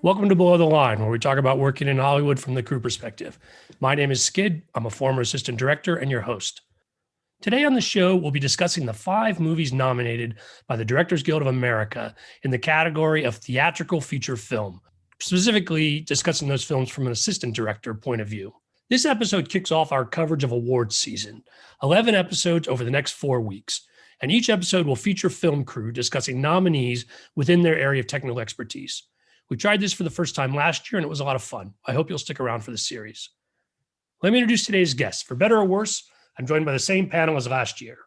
Welcome to Below the Line, where we talk about working in Hollywood from the crew perspective. My name is Skid. I'm a former assistant director and your host. Today on the show, we'll be discussing the 5 movies nominated by the Directors Guild of America in the category of Theatrical Feature Film, specifically discussing those films from an assistant director point of view. This episode kicks off our coverage of awards season, 11 episodes over the next 4 weeks, and each episode will feature film crew discussing nominees within their area of technical expertise. We tried this for the first time last year, and it was a lot of fun. I hope you'll stick around for the series. Let me introduce today's guests. For better or worse, I'm joined by the same panel as last year.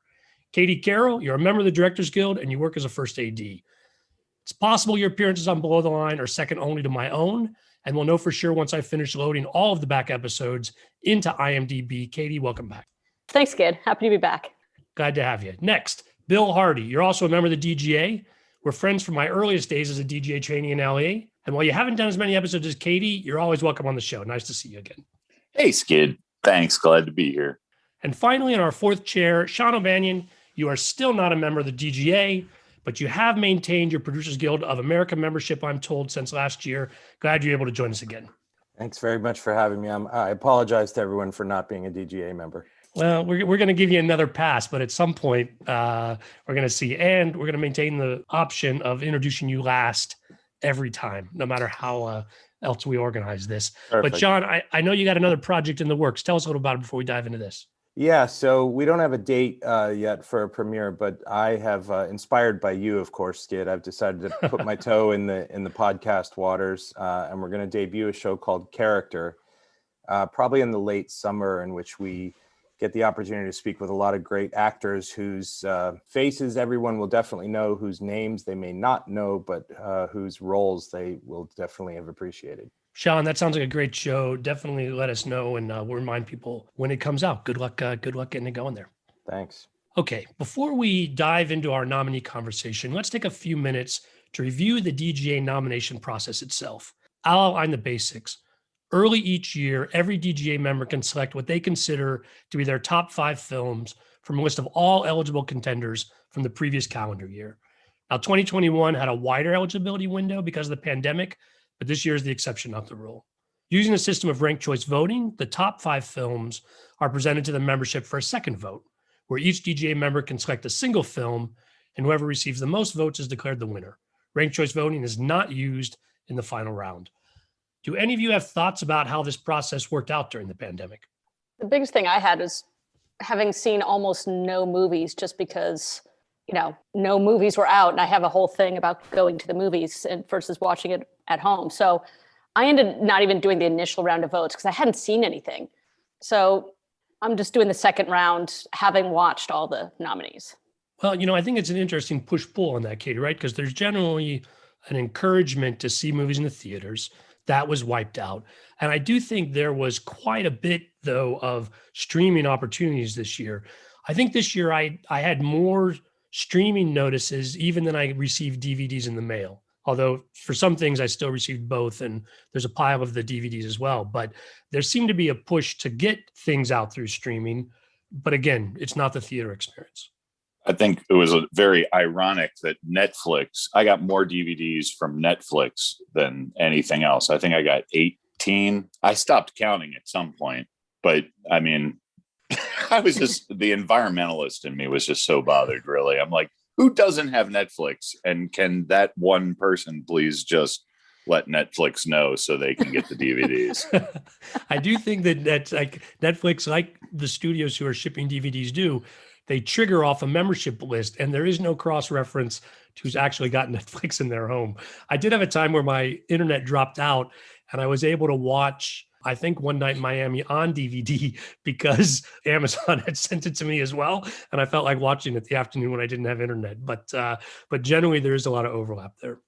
Katie Carroll, you're a member of the Directors Guild, and you work as a first AD. It's possible your appearances on Below the Line are second only to my own, and we'll know for sure once I finish loading all of the back episodes into IMDb. Katie, welcome back. Thanks, Skid. Happy to be back. Glad to have you. Next, Bill Hardy. You're also a member of the DGA. We're friends from my earliest days as a DGA trainee in LA. And while you haven't done as many episodes as Katie, you're always welcome on the show. Nice to see you again. Hey, Skid. Thanks. Glad to be here. And finally, in our fourth chair, Shaun O'Banion. You are still not a member of the DGA, but you have maintained your Producers Guild of America membership, I'm told, since last year. Glad you're able to join us again. Thanks very much for having me. I apologize to everyone for not being a DGA member. Well, we're going to give you another pass, but at some point, we're going to see. And we're going to maintain the option of introducing you last every time, no matter how else we organize this. Perfect. But Shaun, I know you got another project in the works. Tell us a little about it before we dive into this. Yeah, so we don't have a date yet for a premiere, but I have, inspired by you, of course, Skid, I've decided to put my toe in the podcast waters, and we're going to debut a show called Character, probably in the late summer, in which we get the opportunity to speak with a lot of great actors whose faces everyone will definitely know, whose names they may not know, but whose roles they will definitely have appreciated. Shaun, that sounds like a great show. Definitely let us know, and we'll remind people when it comes out. Good luck getting it going there. Thanks. Okay, before we dive into our nominee conversation, let's take a few minutes to review the DGA nomination process itself. I'll outline the basics. Early each year, every DGA member can select what they consider to be their top 5 films from a list of all eligible contenders from the previous calendar year. Now, 2021 had a wider eligibility window because of the pandemic, but this year is the exception, not the rule. Using a system of ranked choice voting, the top 5 films are presented to the membership for a second vote, where each DGA member can select a single film, and whoever receives the most votes is declared the winner. Ranked choice voting is not used in the final round. Do any of you have thoughts about how this process worked out during the pandemic? The biggest thing I had was having seen almost no movies just because, no movies were out. And I have a whole thing about going to the movies and versus watching it at home. So I ended not even doing the initial round of votes because I hadn't seen anything. So I'm just doing the second round, having watched all the nominees. Well, I think it's an interesting push-pull on that, Katie, right? Because there's generally an encouragement to see movies in the theaters. That was wiped out. And I do think there was quite a bit, though, of streaming opportunities this year. I think this year I had more streaming notices even than I received DVDs in the mail. Although for some things I still received both, and there's a pile of the DVDs as well. But there seemed to be a push to get things out through streaming. But again, it's not the theater experience. I think it was very ironic that I got more DVDs from Netflix than anything else. I think I got 18. I stopped counting at some point, but I mean, I was just, the environmentalist in me was just so bothered, really. I'm like, who doesn't have Netflix? And can that one person please just let Netflix know so they can get the DVDs? I do think that's like Netflix, like the studios who are shipping DVDs do, they trigger off a membership list, and there is no cross-reference to who's actually got Netflix in their home. I did have a time where my internet dropped out, and I was able to watch, I think, One Night in Miami on DVD because Amazon had sent it to me as well, and I felt like watching it the afternoon when I didn't have internet. But generally, there is a lot of overlap there.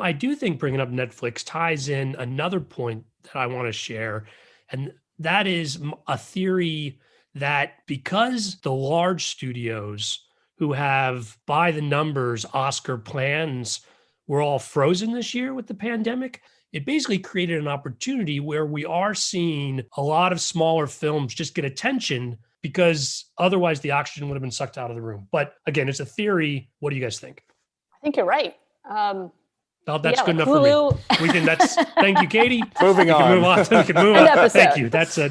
I do think bringing up Netflix ties in another point that I want to share, and that is a theory that because the large studios who have by the numbers Oscar plans were all frozen this year with the pandemic, it basically created an opportunity where we are seeing a lot of smaller films just get attention because otherwise the oxygen would have been sucked out of the room. But again, it's a theory. What do you guys think? I think you're right. Oh, that's Yeah, good like enough Hulu. for me. We can. Thank you, Katie. Moving We can on. move on. We can move End on. episode. Thank you. That's a.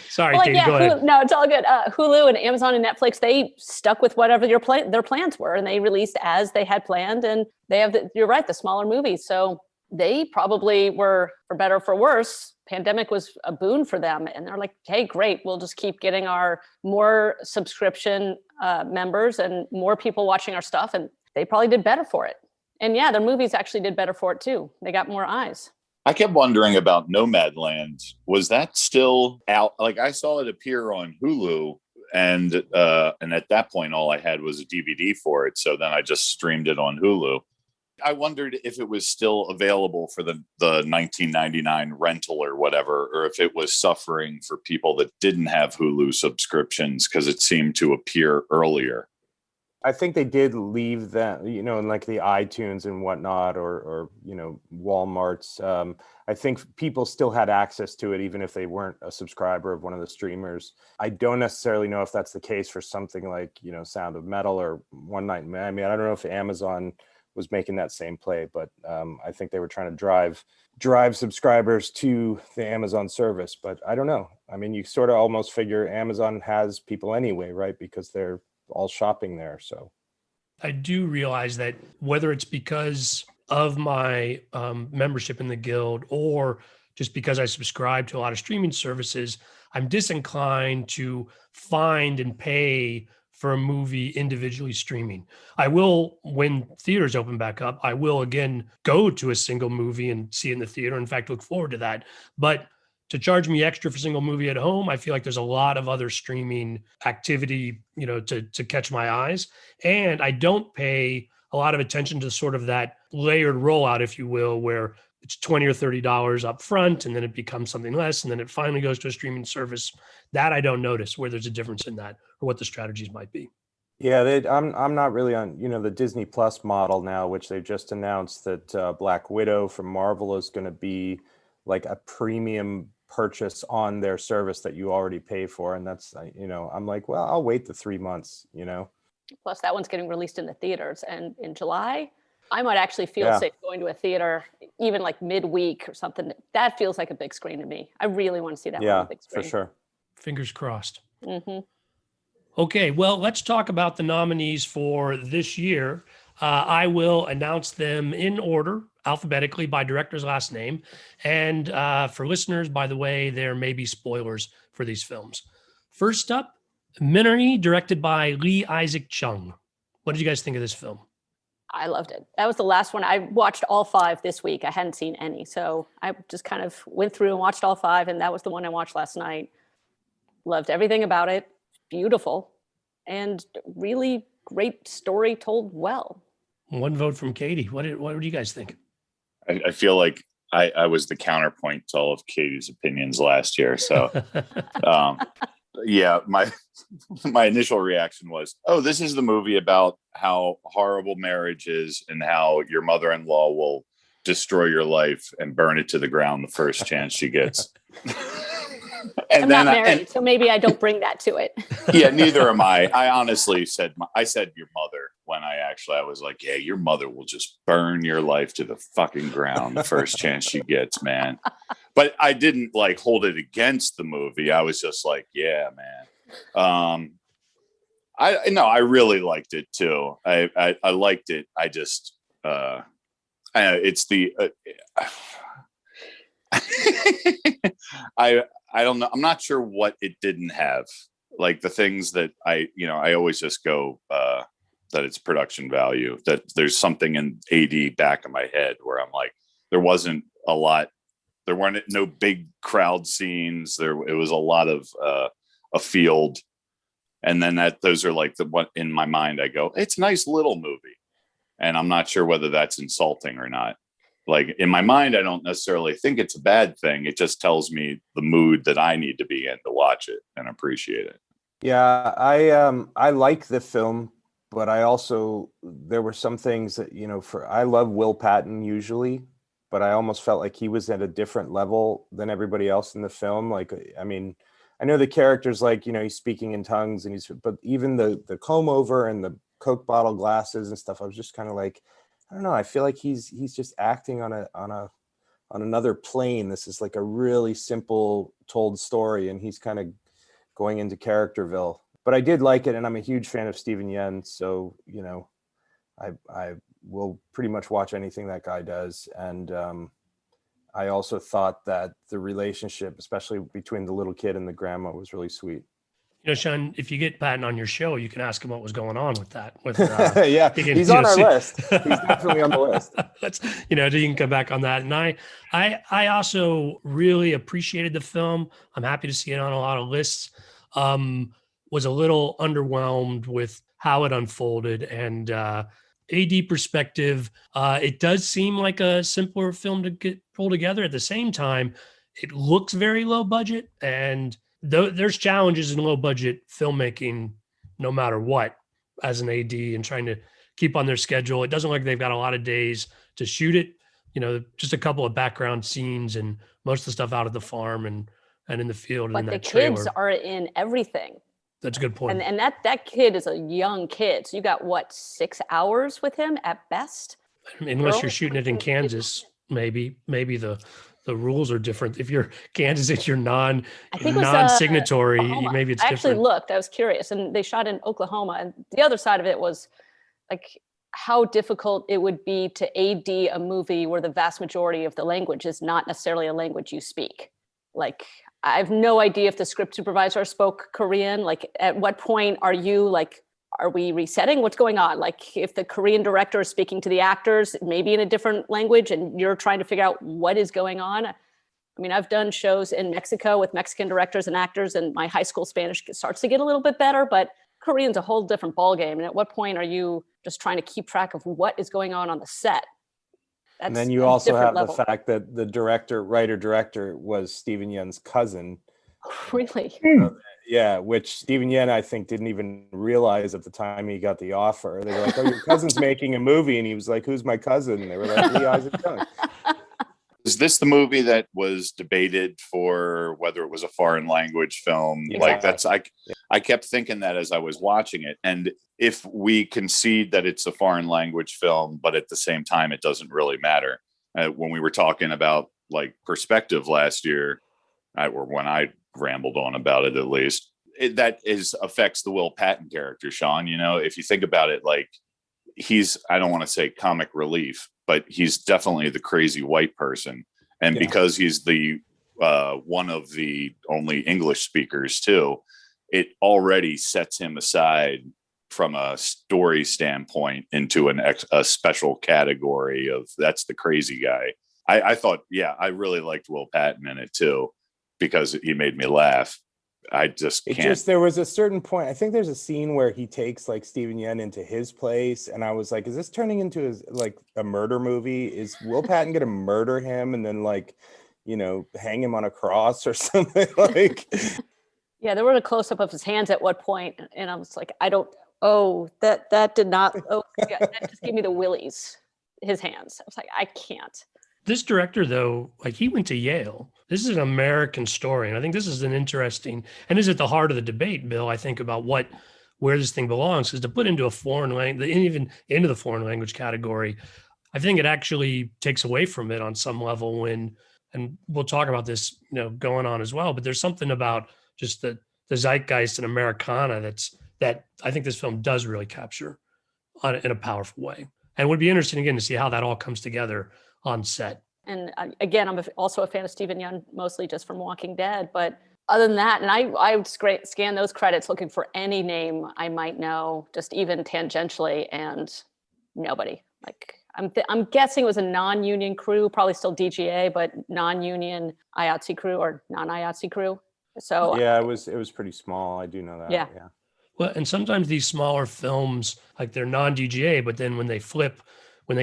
Sorry, Well, like, Katie. yeah, Go ahead. No, it's all good. Hulu and Amazon and Netflix, they stuck with whatever their plans were, and they released as they had planned. And they have you're right, the smaller movies. So they probably were, for better or for worse, pandemic was a boon for them. And they're like, hey, great, we'll just keep getting our more subscription members and more people watching our stuff. And they probably did better for it. And yeah, their movies actually did better for it too. They got more eyes. I kept wondering about Nomadland. Was that still out? Like, I saw it appear on Hulu, and at that point, all I had was a DVD for it. So then I just streamed it on Hulu. I wondered if it was still available for the 1999 rental or whatever, or if it was suffering for people that didn't have Hulu subscriptions because it seemed to appear earlier. I think they did leave that, in like the iTunes and whatnot, or Walmart's. I think people still had access to it, even if they weren't a subscriber of one of the streamers. I don't necessarily know if that's the case for something like, Sound of Metal or One Night in Miami. I don't know if Amazon was making that same play, but I think they were trying to drive subscribers to the Amazon service. But I don't know. I mean, you sort of almost figure Amazon has people anyway, right? Because they're all shopping there. So I do realize that whether it's because of my membership in the guild or just because I subscribe to a lot of streaming services, I'm disinclined to find and pay for a movie individually streaming. I will, when theaters open back up, I will again go to a single movie and see it in the theater. In fact, look forward to that. But to charge me extra for a single movie at home, I feel like there's a lot of other streaming activity, to catch my eyes. And I don't pay a lot of attention to sort of that layered rollout, if you will, where it's $20 or $30 up front, and then it becomes something less, and then it finally goes to a streaming service. That I don't notice where there's a difference in that or what the strategies might be. yeah, I'm not really on the Disney Plus model now, which they just announced that Black Widow from Marvel is going to be like a premium purchase on their service that you already pay for, and that's I'm like, well, I'll wait the 3 months. Plus, that one's getting released in the theaters, and in July, I might actually feel safe going to a theater, even like midweek or something. That feels like a big screen to me. I really want to see that one on the big screen. For sure. Fingers crossed. Mm-hmm. Okay, well, let's talk about the nominees for this year. I will announce them in order, alphabetically by director's last name. And for listeners, by the way, there may be spoilers for these films. First up, Minari, directed by Lee Isaac Chung. What did you guys think of this film? I loved it. That was the last one. I watched all 5 this week. I hadn't seen any. So I just kind of went through and watched all 5. And that was the one I watched last night. Loved everything about it. Beautiful. And really great story told well. One vote from Katie. What do you guys think? I feel like I was the counterpoint to all of Katie's opinions last year. So, yeah, my initial reaction was, oh, this is the movie about how horrible marriage is and how your mother-in-law will destroy your life and burn it to the ground the first chance she gets. And I'm not married, so maybe I don't bring that to it. Yeah, neither am I. I honestly said your mother when I was like, yeah, your mother will just burn your life to the fucking ground the first chance she gets, man. But I didn't like hold it against the movie. I was just like, yeah, man. I really liked it too. I liked it. I just it's the I don't know. I'm not sure what it didn't have. Like the things that I always just go that it's production value, that there's something in AD back of my head where I'm like, there wasn't a lot. There weren't no big crowd scenes. It was a lot of a field. And then those are like what in my mind I go, it's a nice little movie. And I'm not sure whether that's insulting or not. Like in my mind, I don't necessarily think it's a bad thing. It just tells me the mood that I need to be in to watch it and appreciate it. Yeah, I like the film, but I also, there were some things that, I love Will Patton usually, but I almost felt like he was at a different level than everybody else in the film. Like, I mean, I know the character's like, he's speaking in tongues but even the comb over and the Coke bottle glasses and stuff, I was just kind of like, I don't know. I feel like he's just acting on another plane. This is like a really simple told story, and he's kind of going into Characterville. But I did like it, and I'm a huge fan of Steven Yeun, so I will pretty much watch anything that guy does. And I also thought that the relationship, especially between the little kid and the grandma, was really sweet. Sean, if you get Patton on your show, you can ask him what was going on with that. Yeah, he's on our list. He's definitely on the list. You can come back on that. And I also really appreciated the film. I'm happy to see it on a lot of lists. Was a little underwhelmed with how it unfolded, and AD perspective, it does seem like a simpler film to get pulled together. At the same time, it looks very low budget, and there's challenges in low budget filmmaking, no matter what, as an AD and trying to keep on their schedule. It doesn't look like they've got a lot of days to shoot it. Just a couple of background scenes and most of the stuff out at the farm and in the field. But and the that trailer. Kids are in everything. That's a good point. And that kid is a young kid. So you got 6 hours with him at best? Unless you're shooting it in Kansas, maybe the rules are different. If you're Kansas, it's your non-signatory, maybe it's different. I actually looked, I was curious, and they shot in Oklahoma. And the other side of it was like how difficult it would be to AD a movie where the vast majority of the language is not necessarily a language you speak. Like, I have no idea if the script supervisor spoke Korean. Like, at what point are we resetting? What's going on? Like, if the Korean director is speaking to the actors, maybe in a different language, and you're trying to figure out what is going on. I mean, I've done shows in Mexico with Mexican directors and actors, and my high school Spanish starts to get a little bit better, but Korean's a whole different ballgame. And at what point are you just trying to keep track of what is going on the set? And then you also have the fact that the writer-director was Steven Yeun's cousin. Really? Yeah, which Steven Yeun, I think, didn't even realize at the time he got the offer. They were like, "Oh, your cousin's making a movie," and he was like, "Who's my cousin?" And they were like, "Lee Isaac Chung." Is this the movie that was debated for whether it was a foreign language film? Exactly. I kept thinking that as I was watching it. And if we concede that it's a foreign language film, but at the same time, it doesn't really matter. When we were talking about perspective last year, or when I rambled on about it, at least, affects the Will Patton character, Sean. If you think about it, he's, I don't want to say comic relief, but he's definitely the crazy white person. And because he's the one of the only English speakers too, it already sets him aside from a story standpoint into a special category of that's the crazy guy. I thought, I really liked Will Patton in it too, because he made me laugh. I just can't. There was a certain point. I think there's a scene where he takes Steven Yeun into his place, and I was like, "Is this turning into a murder movie? Is Will Patton going to murder him and then hang him on a cross or something?" Yeah, there was a close up of his hands at what point, and I was like, "I don't. Oh, that did not. Oh, yeah, that just gave me the willies. His hands. I was like, I can't." This director, though, he went to Yale. This is an American story. And I think this is an interesting, and is at the heart of the debate, Bill, I think, about where this thing belongs. Because to put into a foreign language, even into the foreign language category, I think it actually takes away from it on some level and we'll talk about this, going on as well. But there's something about just the zeitgeist and Americana that I think this film does really capture in a powerful way. And it would be interesting, again, to see how that all comes together on set. And again, I'm also a fan of Steven Yeun, mostly just from Walking Dead. But other than that, and I would scan those credits looking for any name I might know, just even tangentially, and nobody. I'm guessing it was a non-union crew, probably still DGA, but non-union IATSE crew or non-IATSE crew. So yeah, it was pretty small. I do know that. Yeah. Well, and sometimes these smaller films, they're non-DGA, but then when they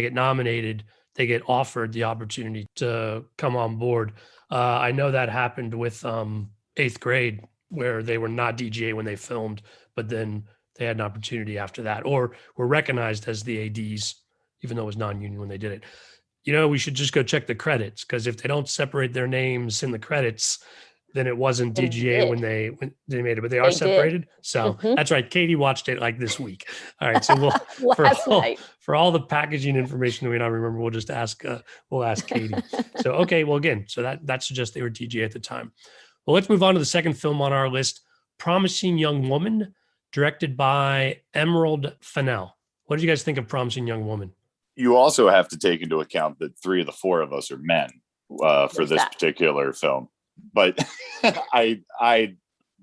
get nominated, they get offered the opportunity to come on board. I know that happened with 8th Grade, where they were not DGA when they filmed, but then they had an opportunity after that, or were recognized as the ADs, even though it was non-union when they did it. We should just go check the credits, because if they don't separate their names in the credits, than it was in They DGA when did. they made it, but they are They did. separated. So Mhm. that's right. Katie watched it like this week. All right. So Last night. for all the packaging information that we don't remember, we'll just we'll ask Katie. So, okay. Well, again, so that suggests they were DGA at the time. Well, let's move on to the second film on our list, Promising Young Woman, directed by Emerald Fennell. What did you guys think of Promising Young Woman? You also have to take into account that 3 of the 4 of us are men for this particular film. But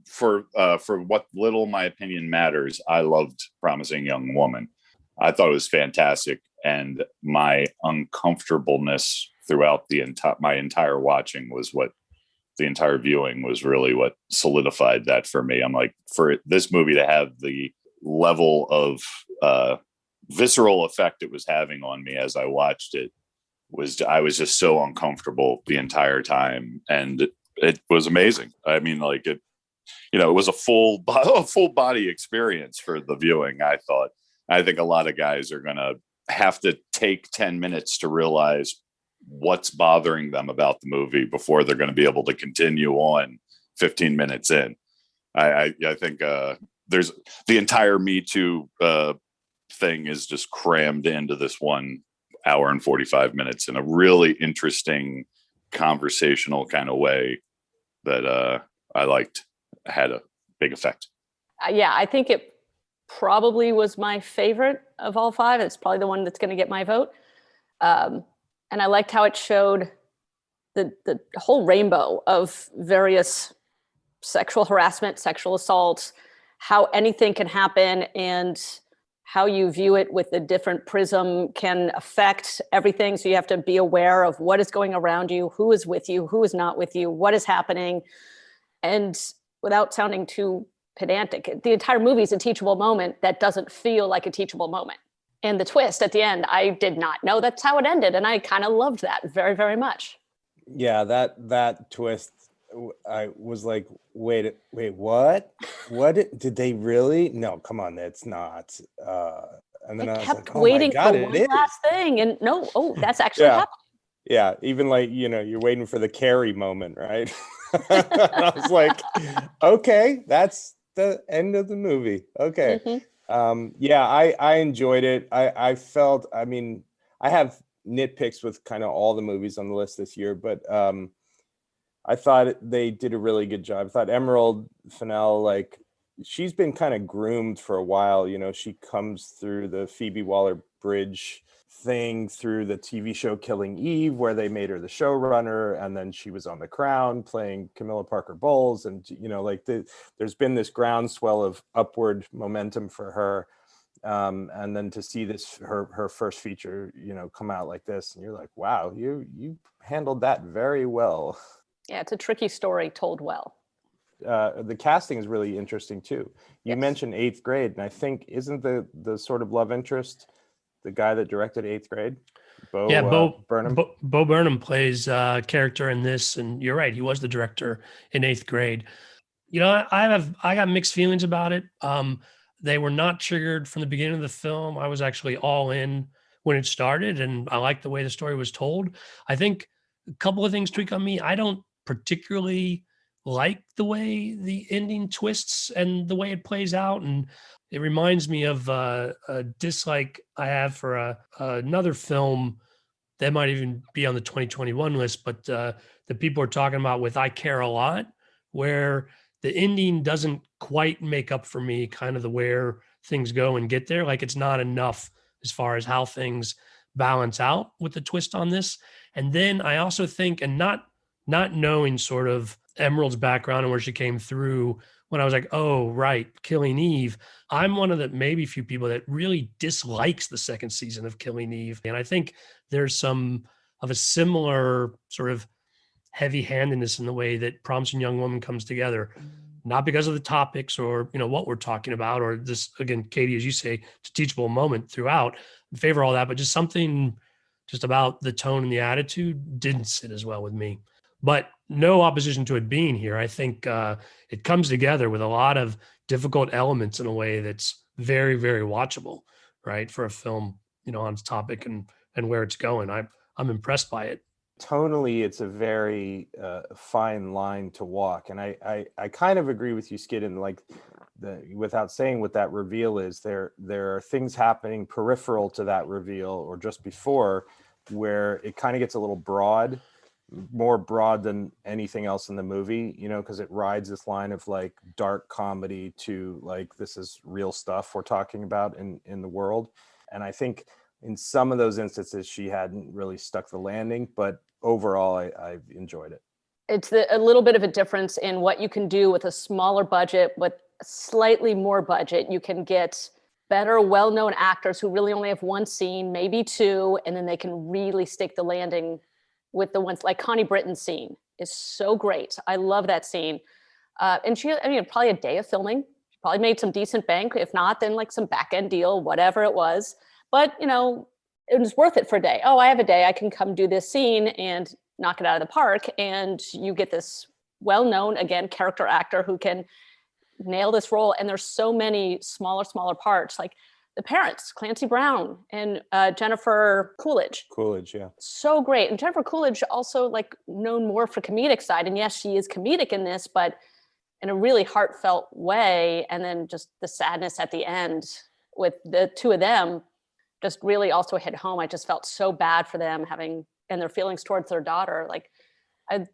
for what little my opinion matters, I loved Promising Young Woman. I thought it was fantastic, and my uncomfortableness throughout my entire watching was what the entire viewing was really what solidified that for me. I'm like, for this movie to have the level of visceral effect it was having on me as I watched it, I was just so uncomfortable the entire time, and it was amazing. I mean, like it was a full body experience for the viewing. I think a lot of guys are gonna have to take 10 minutes to realize what's bothering them about the movie before they're going to be able to continue on 15 minutes in. I think there's the entire Me Too thing is just crammed into this 1 hour and 45 minutes in a really interesting conversational kind of way that I liked. Had a big effect. Yeah, I think it probably was my favorite of all 5. It's probably the one that's going to get my vote. And I liked how it showed the whole rainbow of various sexual harassment, sexual assaults, how anything can happen, and how you view it with a different prism can affect everything. So you have to be aware of what is going around you, who is with you, who is not with you, what is happening. And without sounding too pedantic, the entire movie is a teachable moment that doesn't feel like a teachable moment. And the twist at the end, I did not know that's how it ended. And I kind of loved that very, very much. Yeah, that twist, I was like, wait, what? Did they really? No, come on, that's not. And then I was kept like, oh waiting my God, for one last thing. And no, that's actually Yeah. happening. Yeah, even like, you're waiting for the Carrie moment, right? And I was like, okay, that's the end of the movie. Okay. Mm-hmm. Yeah, I enjoyed it. I felt, I mean, I have nitpicks with kind of all the movies on the list this year, but I thought they did a really good job. I thought Emerald Fennell, like, she's been kind of groomed for a while. She comes through the Phoebe Waller-Bridge thing through the TV show Killing Eve, where they made her the showrunner, and then she was on The Crown playing Camilla Parker Bowles, and there's been this groundswell of upward momentum for her, and then to see this her first feature come out like this, and you're like, wow, you handled that very well. Yeah, it's a tricky story told well. The casting is really interesting too. You mentioned 8th Grade, and I think isn't the sort of love interest the guy that directed 8th Grade? Bo Burnham. Bo Burnham plays character in this, and you're right, he was the director in 8th Grade. I got mixed feelings about it. They were not triggered from the beginning of the film. I was actually all in when it started, and I liked the way the story was told. I think a couple of things tweak on me. I don't particularly like the way the ending twists and the way it plays out, and it reminds me of a dislike I have for another film that might even be on the 2021 list, but that people are talking about with I Care a Lot, where the ending doesn't quite make up for me kind of the where things go and get there. Like, it's not enough as far as how things balance out with the twist on this. And then I also think, and not knowing sort of Emerald's background and where she came through, when I was like, oh, right, Killing Eve, I'm one of the maybe few people that really dislikes the second season of Killing Eve. And I think there's some of a similar sort of heavy-handedness in the way that Promising Young Woman comes together, not because of the topics or, what we're talking about, or this, again, Katie, as you say, it's a teachable moment throughout. In favor of all that, but just something just about the tone and the attitude didn't sit as well with me. But no opposition to it being here. I think it comes together with a lot of difficult elements in a way that's very, very watchable, right? For a film, on its topic and where it's going. I'm impressed by it. Tonally, it's a very fine line to walk. And I kind of agree with you, Skid, in like without saying what that reveal is, there are things happening peripheral to that reveal or just before where it kind of gets a little broad, more broad than anything else in the movie, you know, because it rides this line of like dark comedy to like, this is real stuff we're talking about in the world. And I think in some of those instances, she hadn't really stuck the landing, but overall, I've enjoyed it. It's a little bit of a difference in what you can do with a smaller budget, with slightly more budget. You can get better, well-known actors who really only have one scene, maybe two, and then they can really stick the landing with the ones like Connie Britton's scene is so great. I love that scene. And probably a day of filming, she probably made some decent bank. If not, then like some back end deal, whatever it was. But, you know, it was worth it for a day. Oh, I have a day. I can come do this scene and knock it out of the park. And you get this well-known, again, character actor who can nail this role. And there's so many smaller parts, like the parents, Clancy Brown and Jennifer Coolidge. Coolidge, yeah. So great. And Jennifer Coolidge also like known more for comedic side. And yes, she is comedic in this, but in a really heartfelt way. And then just the sadness at the end with the two of them just really also hit home. I just felt so bad for them and their feelings towards their daughter. Like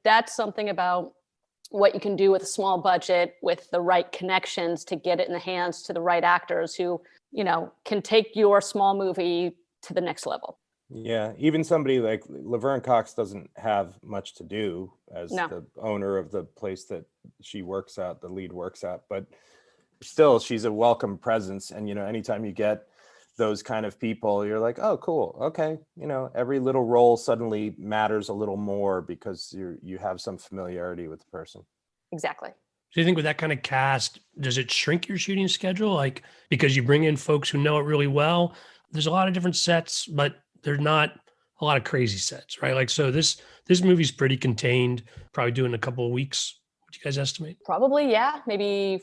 that's something about what you can do with a small budget, with the right connections to get it in the hands to the right actors who, you know, can take your small movie to the next level. Yeah, even somebody like Laverne Cox doesn't have much to do as the owner of the place that she works at, the lead works at, but still she's a welcome presence. And, you know, anytime you get those kind of people, you're like, oh, cool. Okay. You know, every little role suddenly matters a little more because you have some familiarity with the person. Exactly. Do you think with that kind of cast, does it shrink your shooting schedule? Like, because you bring in folks who know it really well, there's a lot of different sets, but there's not a lot of crazy sets, right? Like, so this movie's pretty contained, probably doing a couple of weeks. What do you guys estimate? Probably, yeah. Maybe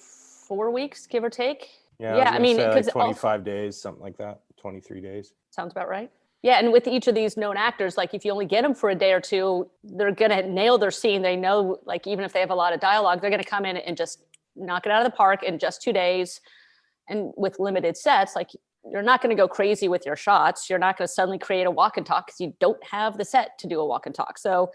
4 weeks, give or take. Yeah, I mean, like 25 days, something like that, 23 days. Sounds about right. Yeah, and with each of these known actors, like if you only get them for a day or two, they're going to nail their scene. They know, like, even if they have a lot of dialogue, they're going to come in and just knock it out of the park in just 2 days. And with limited sets, like you're not going to go crazy with your shots. You're not going to suddenly create a walk and talk because you don't have the set to do a walk and talk. So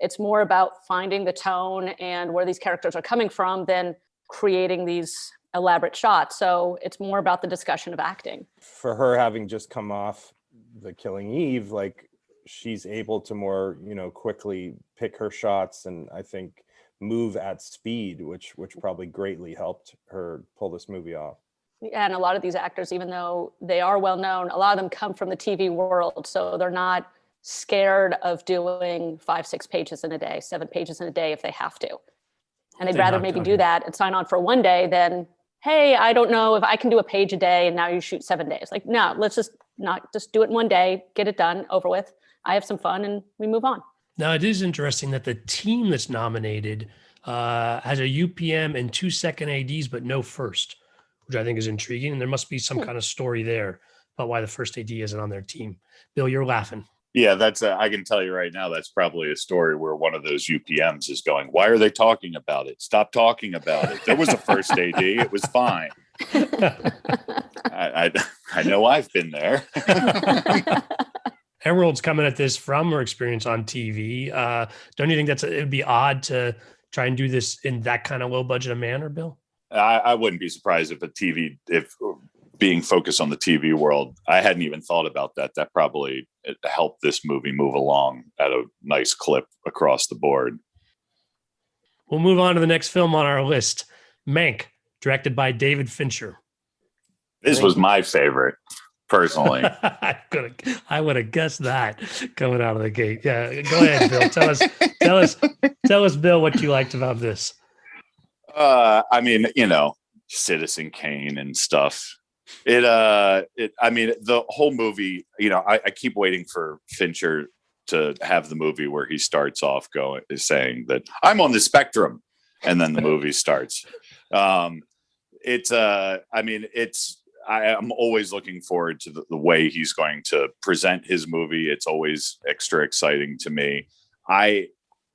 it's more about finding the tone and where these characters are coming from than creating these elaborate shots. So it's more about the discussion of acting. For her having just come off the Killing Eve, like she's able to more, you know, quickly pick her shots and I think move at speed, which probably greatly helped her pull this movie off. And a lot of these actors, even though they are well known, a lot of them come from the TV world. So they're not scared of doing 5-6 pages in a day, 7 pages in a day if they have to. And they'd rather maybe do that and sign on for one day than, hey, I don't know if I can do a page a day and now you shoot 7 days. Like, no, let's just do it in one day, get it done, over with. I have some fun and we move on. Now, it is interesting that the team that's nominated has a UPM and 2 second ADs, but no first, which I think is intriguing. And there must be some kind of story there about why the first AD isn't on their team. Bill, you're laughing. Yeah, I can tell you right now, that's probably a story where one of those UPMs is going, why are they talking about it? Stop talking about it. There was a first AD. It was fine. I know I've been there. Emerald's coming at this from her experience on TV. Don't you think it'd be odd to try and do this in that kind of low budget a manner, Bill? I wouldn't be surprised if being focused on the TV world, I hadn't even thought about that. That probably helped this movie move along at a nice clip across the board. We'll move on to the next film on our list, Mank, directed by David Fincher. This was my favorite, personally. I would have guessed that coming out of the gate. Yeah, go ahead, Bill. Tell us, Bill, what you liked about this. I mean, you know, Citizen Kane and stuff. I mean, the whole movie, you know, I keep waiting for Fincher to have the movie where he starts off saying that I'm on the spectrum, and then the movie starts. I'm always looking forward to the way he's going to present his movie. It's always extra exciting to me. I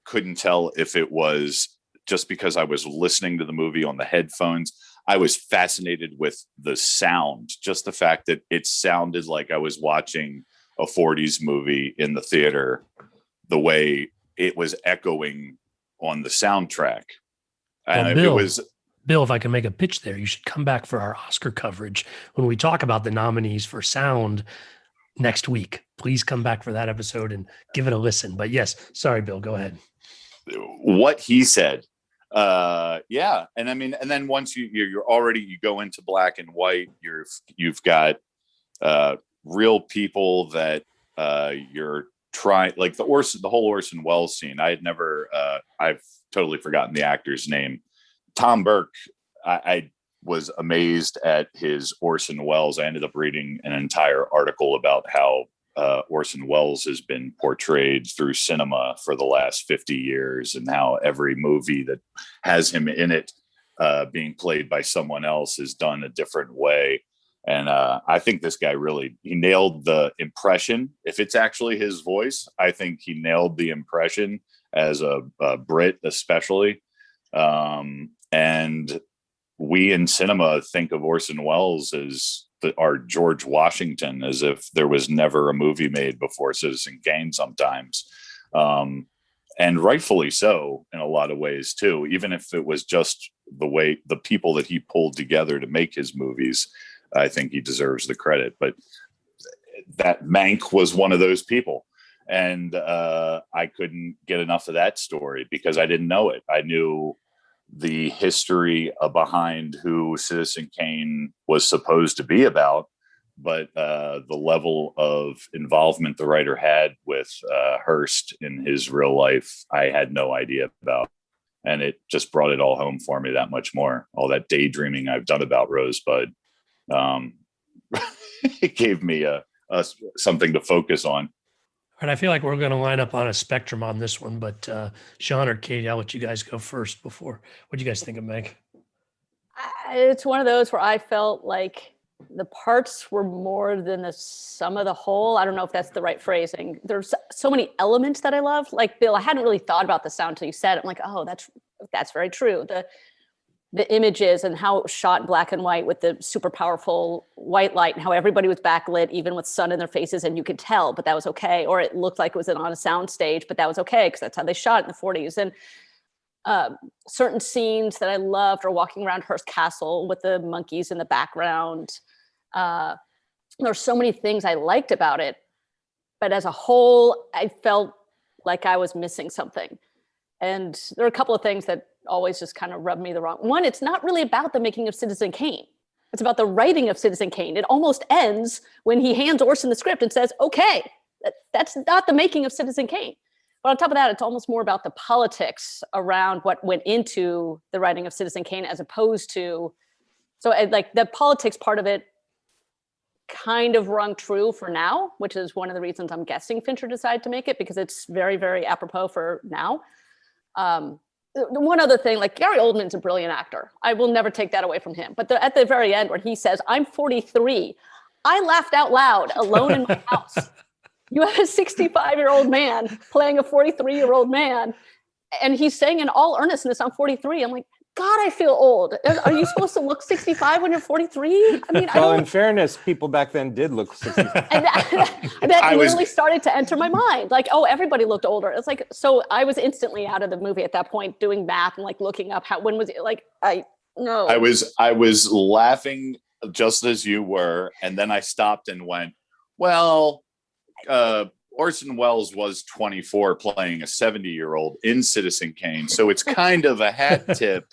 couldn't tell if it was just because I was listening to the movie on the headphones. I was fascinated with the sound, just the fact that it sounded like I was watching a 40s movie in the theater, the way it was echoing on the soundtrack. Well, And Bill, it was, Bill, if I can make a pitch there, you should come back for our Oscar coverage when we talk about the nominees for sound next week. Please come back for that episode and give it a listen. But yes, sorry, Bill, go ahead. what he said. Yeah. And I mean, and then once you're already, you go into black and white, you've got real people that you're trying, like the whole Orson Welles scene. I had never, I've totally forgotten the actor's name. Tom Burke. I was amazed at his Orson Welles. I ended up reading an entire article about how Orson Welles has been portrayed through cinema for the last 50 years and how every movie that has him in it being played by someone else is done a different way. And I think this guy he nailed the impression. If it's actually his voice, I think he nailed the impression as a Brit, especially. And we in cinema think of Orson Welles as our George Washington, as if there was never a movie made before Citizen Kane sometimes. And rightfully so in a lot of ways too, even if it was just the people that he pulled together to make his movies. I think he deserves the credit, but that Mank was one of those people. And I couldn't get enough of that story because I didn't know it. I knew the history behind who Citizen Kane was supposed to be about, but the level of involvement the writer had with Hearst in his real life, I had no idea about. And it just brought it all home for me that much more. All that daydreaming I've done about Rosebud, it gave me a something to focus on. And I feel like we're going to line up on a spectrum on this one, but Shaun or Katie, I'll let you guys go first before. What do you guys think of Meg? It's one of those where I felt like the parts were more than the sum of the whole. I don't know if that's the right phrasing. There's so many elements that I love. Like Bill, I hadn't really thought about the sound until you said it. I'm like, oh, that's very true. The images and how it was shot in black and white with the super powerful white light and how everybody was backlit, even with sun in their faces, and you could tell, but that was okay. Or it looked like it was on a sound stage, but that was okay because that's how they shot it in the 40s. And certain scenes that I loved are walking around Hearst Castle with the monkeys in the background. There's so many things I liked about it, but as a whole, I felt like I was missing something. And there are a couple of things that always just kind of rubbed me the wrong. One, it's not really about the making of Citizen Kane. It's about the writing of Citizen Kane. It almost ends when he hands Orson the script and says, okay, that's not the making of Citizen Kane. But on top of that, it's almost more about the politics around what went into the writing of Citizen Kane as opposed to, so like the politics part of it kind of rung true for now, which is one of the reasons I'm guessing Fincher decided to make it, because it's very, very apropos for now. One other thing, like Gary Oldman's a brilliant actor. I will never take that away from him. But at the very end, when he says, I'm 43, I laughed out loud alone in my house. You have a 65-year-old man playing a 43-year-old man. And he's saying in all earnestness, I'm 43. I'm like, God, I feel old. Are you supposed to look 65 when you're 43? I mean, well, in fairness, people back then did look 65. And that literally started to enter my mind. Like, oh, everybody looked older. It's like, so I was instantly out of the movie at that point, doing math and like looking up when was it? Like, I was laughing just as you were, and then I stopped and went, well, Orson Welles was 24 playing a 70-year-old in Citizen Kane. So it's kind of a hat tip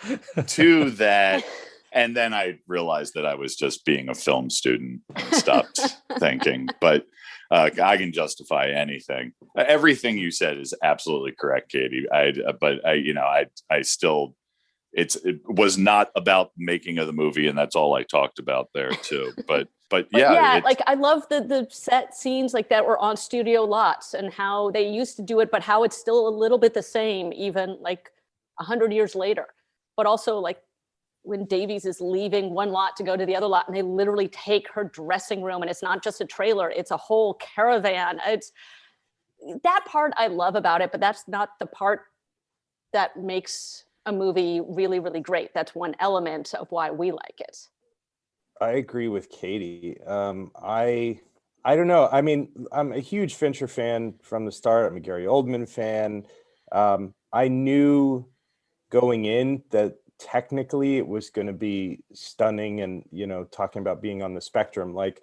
to that. And then I realized that I was just being a film student and stopped thinking. But I can justify anything. Everything you said is absolutely correct, Katie. I still, it was not about making of the movie, and that's all I talked about there too. But yeah, like I love the set scenes like that were on studio lots and how they used to do it, but how it's still a little bit the same, even like 100 years later. But also like when Davies is leaving one lot to go to the other lot, and they literally take her dressing room, and it's not just a trailer, it's a whole caravan. that part I love about it, but that's not the part that makes a movie really, really great. That's one element of why we like it. I agree with Katie. I don't know. I mean, I'm a huge Fincher fan from the start. I'm a Gary Oldman fan. I knew going in that technically it was going to be stunning, and talking about being on the spectrum, like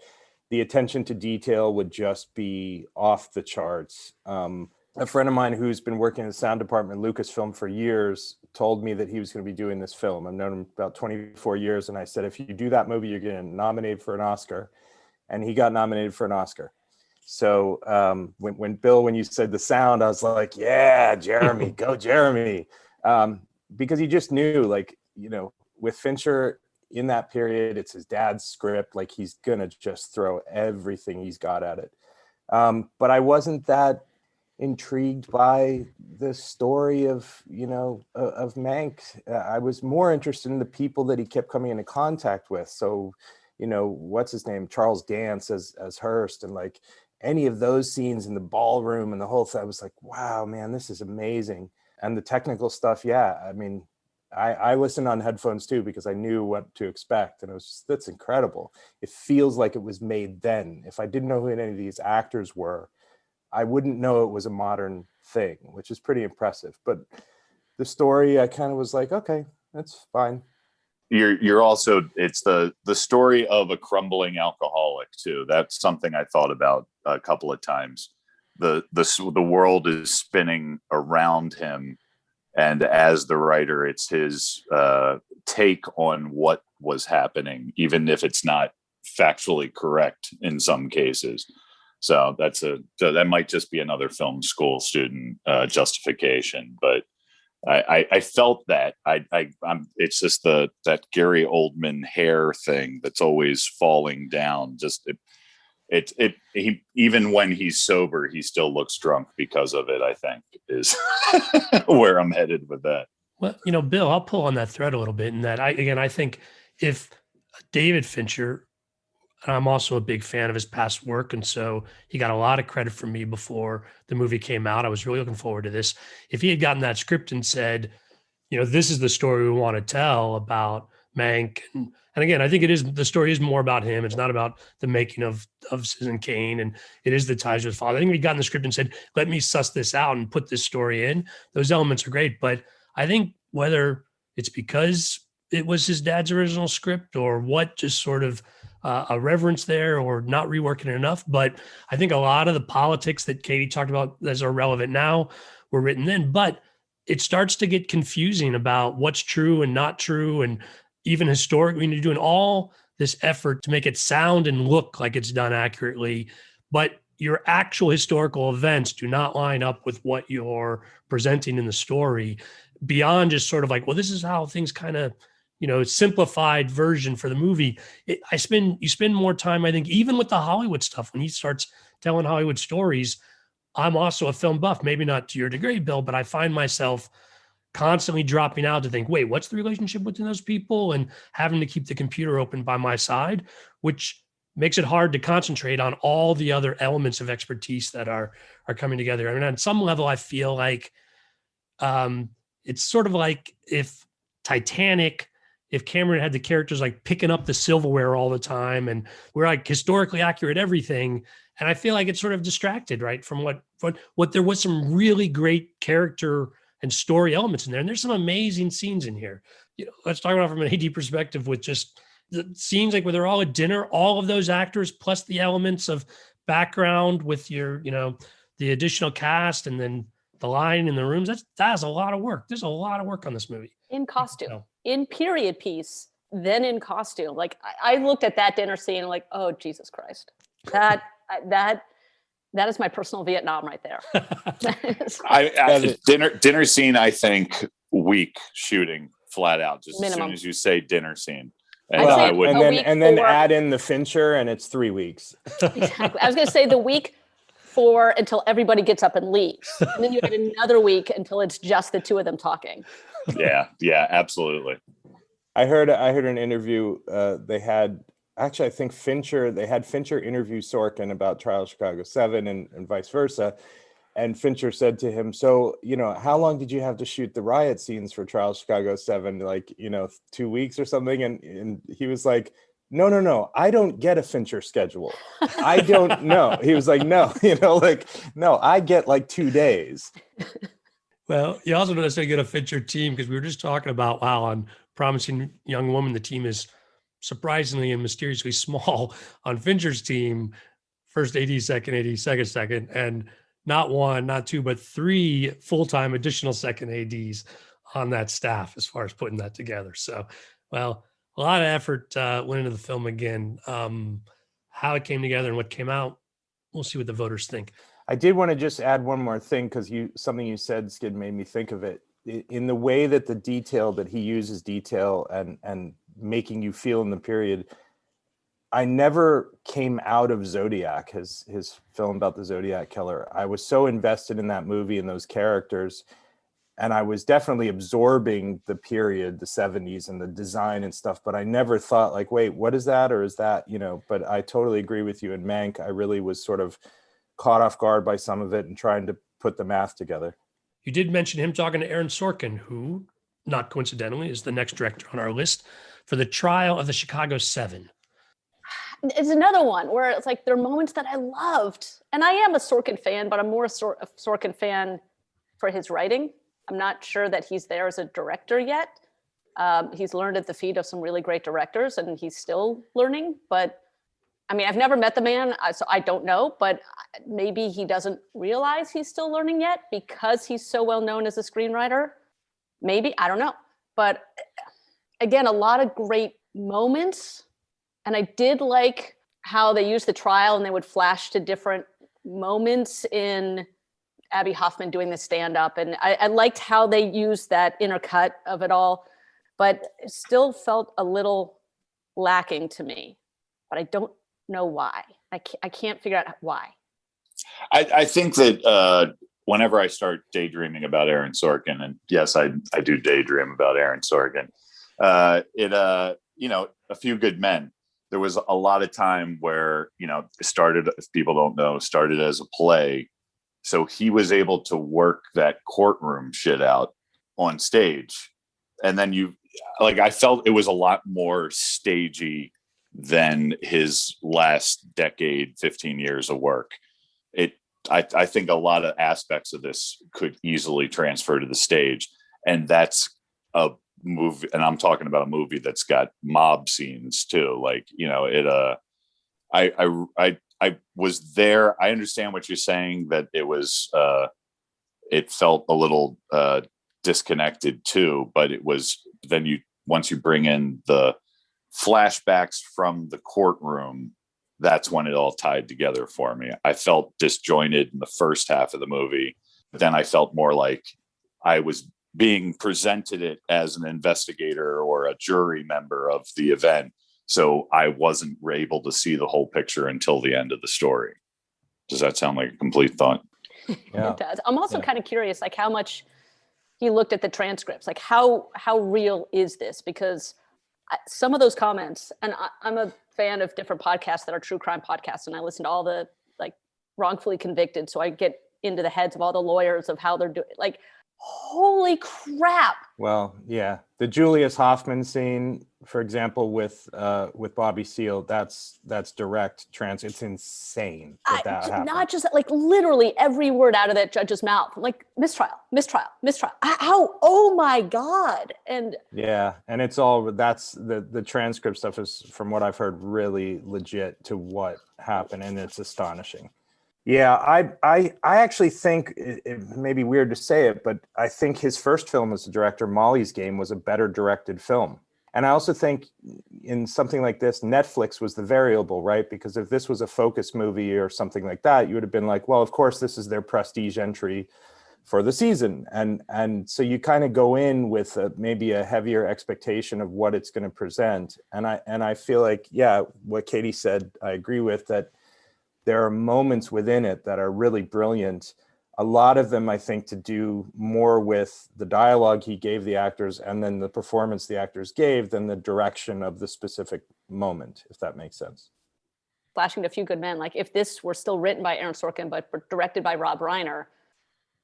the attention to detail would just be off the charts. A friend of mine who's been working in the sound department at Lucasfilm for years told me that he was going to be doing this film. I've known him about 24 years, and I said, if you do that movie, you're getting nominated for an Oscar. And he got nominated for an Oscar. So when you said the sound, I was like, yeah, Jeremy, go Jeremy. Because he just knew, like, with Fincher in that period, it's his dad's script. Like, he's gonna just throw everything he's got at it. But I wasn't that intrigued by the story of Mank. I was more interested in the people that he kept coming into contact with. So, what's his name? Charles Dance as Hearst, and like any of those scenes in the ballroom and the whole thing, I was like, wow, man, this is amazing. And the technical stuff, yeah, I mean, I listened on headphones too, because I knew what to expect. And it was just, that's incredible. It feels like it was made then. If I didn't know who any of these actors were, I wouldn't know it was a modern thing, which is pretty impressive. But the story, I kind of was like, okay, that's fine. You're also, it's the story of a crumbling alcoholic too. That's something I thought about a couple of times. The world is spinning around him, and as the writer, it's his take on what was happening, even if it's not factually correct in some cases. So that might just be another film school student justification, but I felt that it's just that Gary Oldman hair thing that's always falling down. Just he, even when he's sober, he still looks drunk because of it, I think, is where I'm headed with that. Well, Bill, I'll pull on that thread a little bit, in that I think if David Fincher, I'm also a big fan of his past work, and so he got a lot of credit from me before the movie came out. I was really looking forward to this. If he had gotten that script and said, this is the story we want to tell about Mank, and again, I think the story is more about him. It's not about the making of Citizen Kane, and it is the ties with his father. I think if he'd gotten the script and said, let me suss this out and put this story in, those elements are great. But I think whether it's because it was his dad's original script or what, just sort of a reverence there, or not reworking it enough. But I think a lot of the politics that Katie talked about that are relevant now were written then, but it starts to get confusing about what's true and not true. And even historically, you're doing all this effort to make it sound and look like it's done accurately, but your actual historical events do not line up with what you're presenting in the story, beyond just sort of like, well, this is how things kind of, simplified version for the movie. You spend more time, I think, even with the Hollywood stuff, when he starts telling Hollywood stories. I'm also a film buff, maybe not to your degree, Bill, but I find myself constantly dropping out to think, wait, what's the relationship between those people? And having to keep the computer open by my side, which makes it hard to concentrate on all the other elements of expertise that are coming together. I mean, on some level, I feel like it's sort of like if Cameron had the characters like picking up the silverware all the time, and we're like historically accurate everything. And I feel like it's sort of distracted, right, from what there was some really great character and story elements in there. And there's some amazing scenes in here. Let's talk about it from an AD perspective, with just the scenes like where they're all at dinner, all of those actors, plus the elements of background with your, the additional cast, and then the line in the rooms. That's a lot of work. There's a lot of work on this movie. In costume, in period piece, then in costume. Like I looked at that dinner scene like, oh, Jesus Christ. That is my personal Vietnam right there. Dinner scene, I think, weak shooting flat out, just minimum. As soon as you say dinner scene. And then add in the Fincher, and it's 3 weeks. Exactly. I was going to say the week until everybody gets up and leaves. And then you had another week until it's just the two of them talking. Yeah, absolutely. I heard an interview I think Fincher interview Sorkin about Trial of Chicago 7 and vice versa. And Fincher said to him, so, how long did you have to shoot the riot scenes for Trial of Chicago 7? Like, 2 weeks or something? And he was like, no, I don't get a Fincher schedule. I don't know. He was like, no, no, I get like 2 days. Well, you also don't necessarily get a Fincher team, because we were just talking about, wow, on Promising Young Woman, the team is surprisingly and mysteriously small. On Fincher's team, first AD, second AD, second, and not one, not two, but 3 full-time additional second ADs on that staff as far as putting that together. So, well, a lot of effort went into the film again. How it came together and what came out, we'll see what the voters think. I did want to just add one more thing, because something you said, Skid, made me think of it. In the way that the detail that he uses detail and making you feel in the period, I never came out of Zodiac, his film about the Zodiac killer. I was so invested in that movie and those characters, and I was definitely absorbing the period, the 70s, and the design and stuff, but I never thought like, wait, what is that? Or is that, but I totally agree with you. In Mank, I really was sort of caught off guard by some of it and trying to put the math together. You did mention him talking to Aaron Sorkin, who, not coincidentally, is the next director on our list for the Trial of the Chicago 7. It's another one where it's like there are moments that I loved. And I am a Sorkin fan, but I'm more a Sorkin fan for his writing. I'm not sure that he's there as a director yet. He's learned at the feet of some really great directors, and he's still learning. But I mean, I've never met the man, so I don't know, but maybe he doesn't realize he's still learning yet because he's so well known as a screenwriter. Maybe, I don't know. But again, a lot of great moments. And I did like how they used the trial and they would flash to different moments in Abby Hoffman doing the stand-up. And I liked how they used that intercut of it all, but it still felt a little lacking to me. But I don't know why. I can't figure out why. I think that whenever I start daydreaming about Aaron Sorkin, and yes, I do daydream about Aaron Sorkin, A Few Good Men. There was a lot of time where, it started, if people don't know, started as a play. So he was able to work that courtroom shit out on stage. And then I felt it was a lot more stagey than his last decade, 15 years of work. I think a lot of aspects of this could easily transfer to the stage. And that's a movie, and I'm talking about a movie that's got mob scenes too. I was there. I understand what you're saying, that it was, it felt a little disconnected too, but it was, once you bring in the flashbacks from the courtroom, that's when it all tied together for me. I felt disjointed in the first half of the movie. Then I felt more like I was being presented it as an investigator or a jury member of the event. So I wasn't able to see the whole picture until the end of the story. Does that sound like a complete thought? Yeah. It does. I'm also kind of curious, like how much he looked at the transcripts, like how real is this? Because some of those comments, and I'm a fan of different podcasts that are true crime podcasts, and I listen to all the wrongfully convicted, so I get into the heads of all the lawyers of how they're doing. Like, holy crap! Well, yeah, the Julius Hoffman scene, for example, with Bobby Seale, that's direct It's insane that happened. Not just literally every word out of that judge's mouth, like mistrial. How? Oh my God! And yeah, and it's all that's the transcript stuff is, from what I've heard, really legit to what happened, and it's astonishing. Yeah, I actually think it may be weird to say it, but I think his first film as a director, Molly's Game, was a better directed film. And I also think in something like this, Netflix was the variable, right? Because if this was a focus movie or something like that, you would have been like, well, of course, this is their prestige entry for the season. And so you kind of go in with maybe a heavier expectation of what it's going to present. And I feel like, yeah, what Katie said, I agree with, that there are moments within it that are really brilliant. A lot of them, I think, to do more with the dialogue he gave the actors and then the performance the actors gave than the direction of the specific moment, if that makes sense. Flashing to A Few Good Men, like if this were still written by Aaron Sorkin, but directed by Rob Reiner,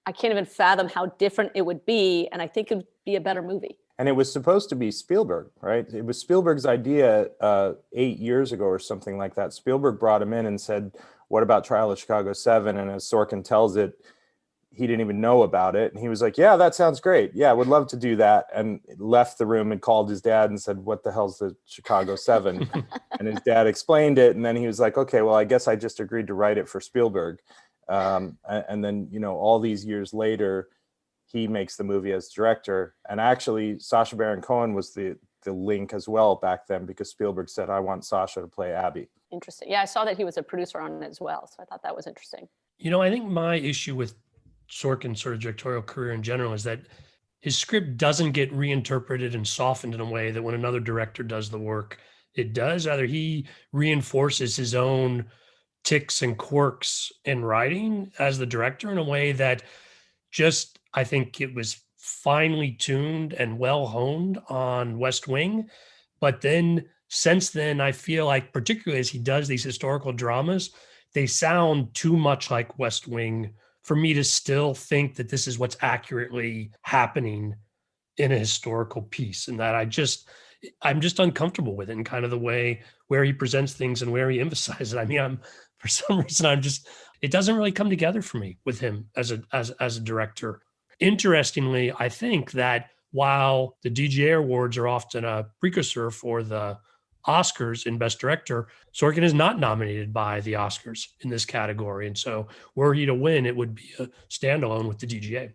I can't even fathom how different it would be. And I think it would be a better movie. And it was supposed to be Spielberg, right? It was Spielberg's idea 8 years ago or something like that. Spielberg brought him in and said, what about Trial of Chicago 7? And as Sorkin tells it, he didn't even know about it. And he was like, yeah, that sounds great. Yeah, I would love to do that. And left the room and called his dad and said, what the hell's the Chicago 7? And his dad explained it. And then he was like, okay, well, I guess I just agreed to write it for Spielberg. And then, all these years later, he makes the movie as director. And actually, Sacha Baron Cohen was the link as well back then, because Spielberg said, I want Sacha to play Abby. Interesting. Yeah, I saw that he was a producer on it as well. So I thought that was interesting. I think my issue with Sorkin's sort of directorial career in general is that his script doesn't get reinterpreted and softened in a way that when another director does the work, it does. Either he reinforces his own ticks and quirks in writing as the director in a way that just, I think it was finely tuned and well honed on West Wing. But then since then, I feel like, particularly as he does these historical dramas, they sound too much like West Wing for me to still think that this is what's accurately happening in a historical piece, and that I'm just uncomfortable with it in kind of the way where he presents things and where he emphasizes it. I mean, for some reason, it doesn't really come together for me with him as a director. Interestingly, I think that while the DGA awards are often a precursor for the Oscars in Best Director, Sorkin is not nominated by the Oscars in this category. And so were he to win, it would be a standalone with the DGA.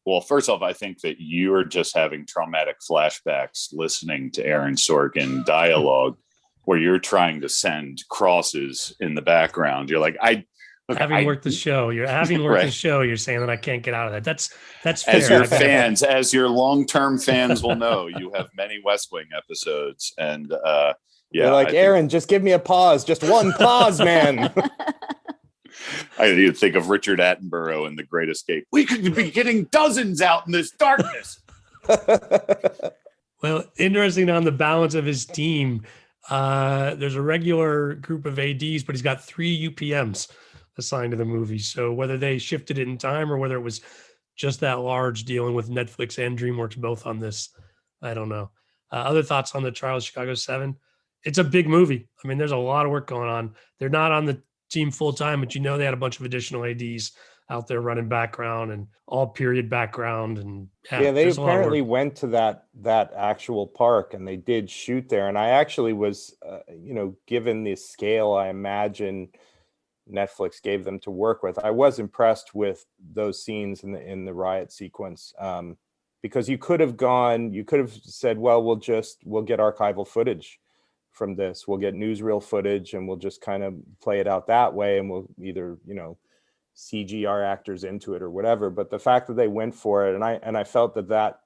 Well, first off, I think that you are just having traumatic flashbacks listening to Aaron Sorkin dialogue where you're trying to send crosses in the background. You're like, having worked the show, you're saying that I can't get out of that. That's fair. As your fans, as your long-term fans will know, you have many West Wing episodes. And you're like, Aaron, just give me a pause. Just one pause, man. I need to think of Richard Attenborough in The Great Escape. We could be getting dozens out in this darkness. Well, interesting on the balance of his team. There's a regular group of ADs, but he's got 3 UPMs assigned to the movie. So whether they shifted it in time or whether it was just that large dealing with Netflix and DreamWorks both on this, I don't know. Other thoughts on the Trial of Chicago 7? It's a big movie. I mean, there's a lot of work going on. They're not on the team full time, but they had a bunch of additional ADs out there running background and all period background. And they apparently went to that actual park and they did shoot there. And I actually was, given the scale I imagine Netflix gave them to work with, I was impressed with those scenes in the riot sequence, because you could have said, well, we'll get archival footage from this. We'll get newsreel footage and we'll just kind of play it out that way. And we'll either, CG our actors into it or whatever. But the fact that they went for it, and I felt that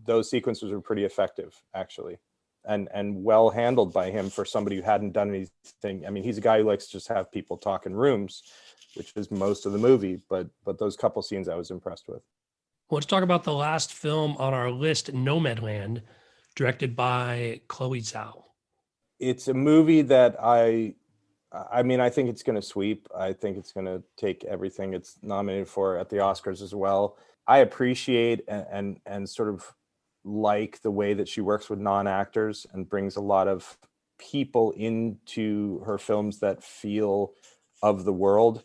those sequences were pretty effective, actually, and well handled by him for somebody who hadn't done anything. I mean, he's a guy who likes to just have people talk in rooms, which is most of the movie. But those couple scenes I was impressed with. Let's talk about the last film on our list, Nomadland, directed by Chloe Zhao. It's a movie that I think it's going to sweep. I think it's going to take everything it's nominated for at the Oscars as well. I appreciate and sort of like the way that she works with non-actors and brings a lot of people into her films that feel of the world.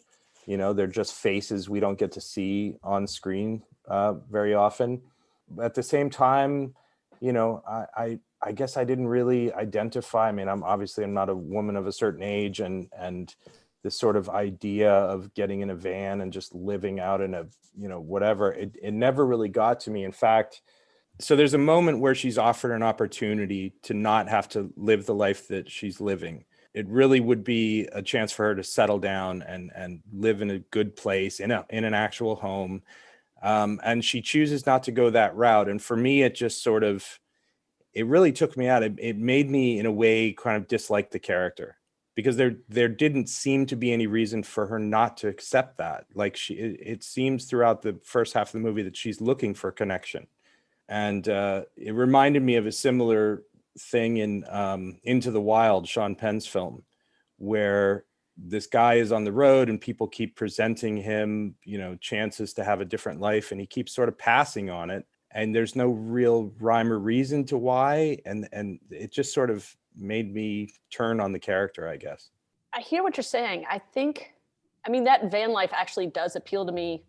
They're just faces we don't get to see on screen very often. At the same time, I guess I didn't really identify. I mean, I'm not a woman of a certain age, and this sort of idea of getting in a van and just living out in a, whatever, it never really got to me. In fact, so there's a moment where she's offered an opportunity to not have to live the life that she's living. It really would be a chance for her to settle down and live in a good place, in an actual home. And she chooses not to go that route. And for me, it just sort of, it really took me out. It made me, in a way, kind of dislike the character, because there didn't seem to be any reason for her not to accept that. Like it seems throughout the first half of the movie that she's looking for connection. And it reminded me of a similar thing in Into the Wild, Sean Penn's film, where this guy is on the road and people keep presenting him, chances to have a different life, and he keeps sort of passing on it. And there's no real rhyme or reason to why. And it just sort of made me turn on the character, I guess. I hear what you're saying. That van life actually does appeal to me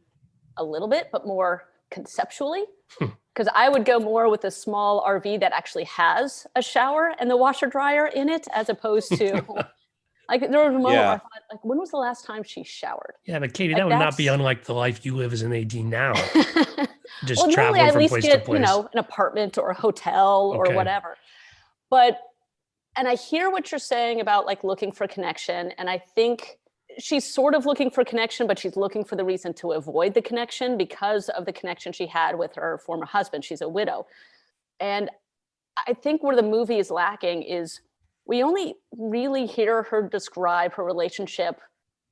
a little bit, but more conceptually, because I would go more with a small RV that actually has a shower and the washer dryer in it, as opposed to like there was a moment where I thought, like, when was the last time she showered? Yeah, but Katie, that would not be unlike the life you live as an AD now. Just traveling I at from least place get, to place. an apartment or a hotel or whatever. And I hear what you're saying about like looking for connection. And I think she's sort of looking for connection, but she's looking for the reason to avoid the connection because of the connection she had with her former husband. She's a widow. And I think where the movie is lacking is we only really hear her describe her relationship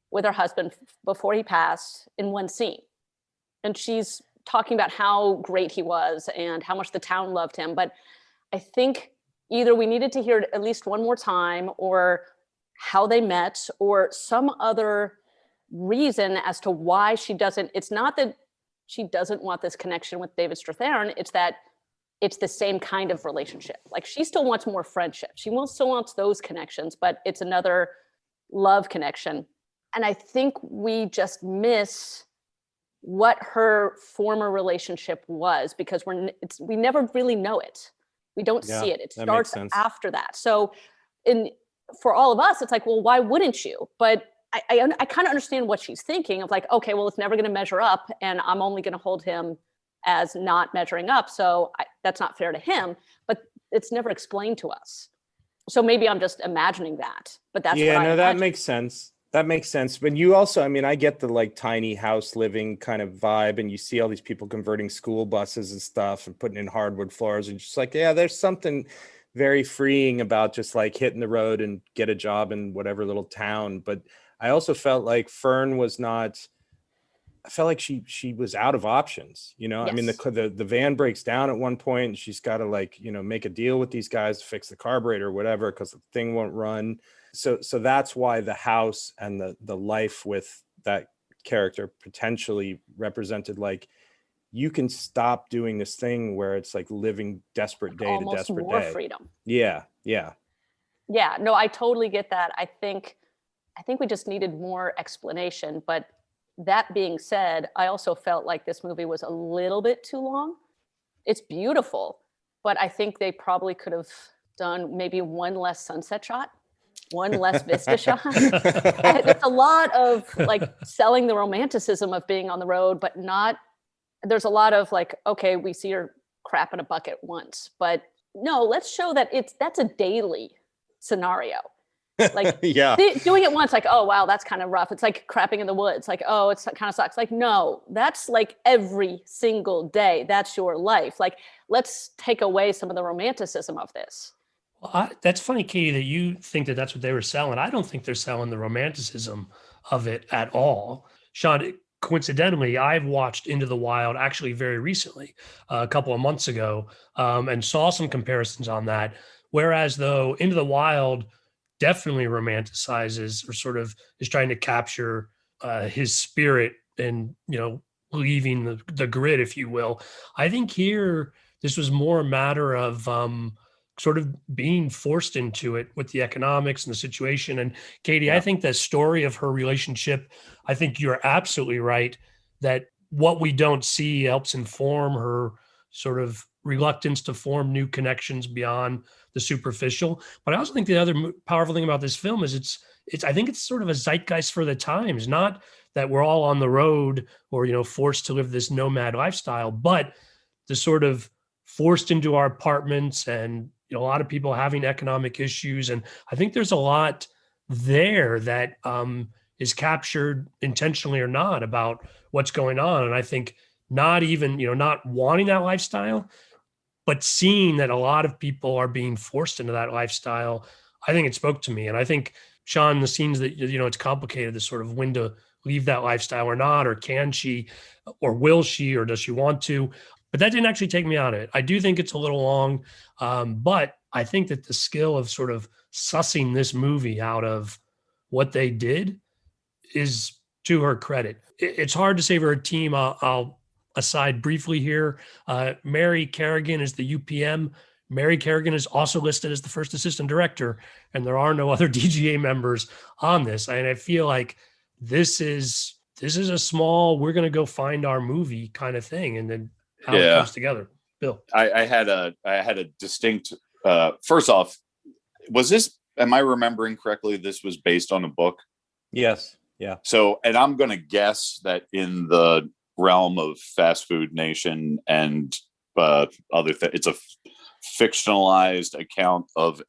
with her husband before he passed in one scene. And she's talking about how great he was and how much the town loved him. But I think either we needed to hear it at least one more time, or how they met, or some other reason as to why she doesn't. It's not that she doesn't want this connection with David Strathairn. It's that it's the same kind of relationship. Like, she still wants more friendship. She still wants those connections, but it's another love connection. And I think we just miss what her former relationship was, because we never really know it. We don't see it. It starts after that. So for all of us, it's like, well, why wouldn't you? But I kind of understand what she's thinking of, like, okay, well, it's never going to measure up, and I'm only going to hold him as not measuring up. So that's not fair to him, but it's never explained to us. So maybe I'm just imagining that, but that's that makes sense. That makes sense. But you also, I get the like tiny house living kind of vibe, and you see all these people converting school buses and stuff and putting in hardwood floors, and just like, yeah, there's something very freeing about just like hitting the road and get a job in whatever little town. But I also felt like Fern was not, I felt like she was out of options, Yes. The van breaks down at one point, and she's got to make a deal with these guys to fix the carburetor or whatever, because the thing won't run. So that's why the house and the life with that character potentially represented, like, you can stop doing this thing where it's like living desperate day to desperate day. Almost more freedom. Yeah. Yeah, no, I totally get that. I think we just needed more explanation. But that being said, I also felt like this movie was a little bit too long. It's beautiful, but I think they probably could have done maybe one less sunset shot, one less vista shot. It's a lot of like selling the romanticism of being on the road, but not. There's a lot of like, okay, we see her crap in a bucket once, but no, let's show that that's a daily scenario. Like, yeah, doing it once, like, oh wow, that's kind of rough. It's like crapping in the woods. Like, oh, it's kind of sucks. Like, no, that's like every single day. That's your life. Like, let's take away some of the romanticism of this. Well, that's funny, Katie, that you think that that's what they were selling. I don't think they're selling the romanticism of it at all. Shaun, coincidentally, I've watched Into the Wild actually very recently, a couple of months ago, and saw some comparisons on that. Whereas though Into the Wild definitely romanticizes, or sort of is trying to capture his spirit and, leaving the grid, if you will. I think here, this was more a matter of sort of being forced into it with the economics and the situation. And Katie, yeah. I think the story of her relationship, I think you're absolutely right that what we don't see helps inform her sort of reluctance to form new connections beyond the superficial. But I also think the other powerful thing about this film is I think it's sort of a zeitgeist for the times, not that we're all on the road or, forced to live this nomad lifestyle, but the sort of forced into our apartments and, a lot of people having economic issues. And I think there's a lot there that is captured intentionally or not about what's going on. And I think not even, not wanting that lifestyle, but seeing that a lot of people are being forced into that lifestyle, I think it spoke to me. And I think, Shaun, the scenes that, it's complicated, the sort of when to leave that lifestyle or not, or can she, or will she, or does she want to? But that didn't actually take me out of it. I do think it's a little long, but I think that the skill of sort of sussing this movie out of what they did is to her credit. It's hard to say for a team. I'll aside briefly here. Mary Kerrigan is the UPM. Mary Kerrigan is also listed as the first assistant director, and there are no other DGA members on this. And I feel like this is a small, we're going to go find our movie kind of thing, and then how it comes together. Bill, I had a distinct. First off, am I remembering correctly? This was based on a book. Yes. Yeah. So, and I'm going to guess that in the realm of Fast Food Nation and it's a fictionalized account of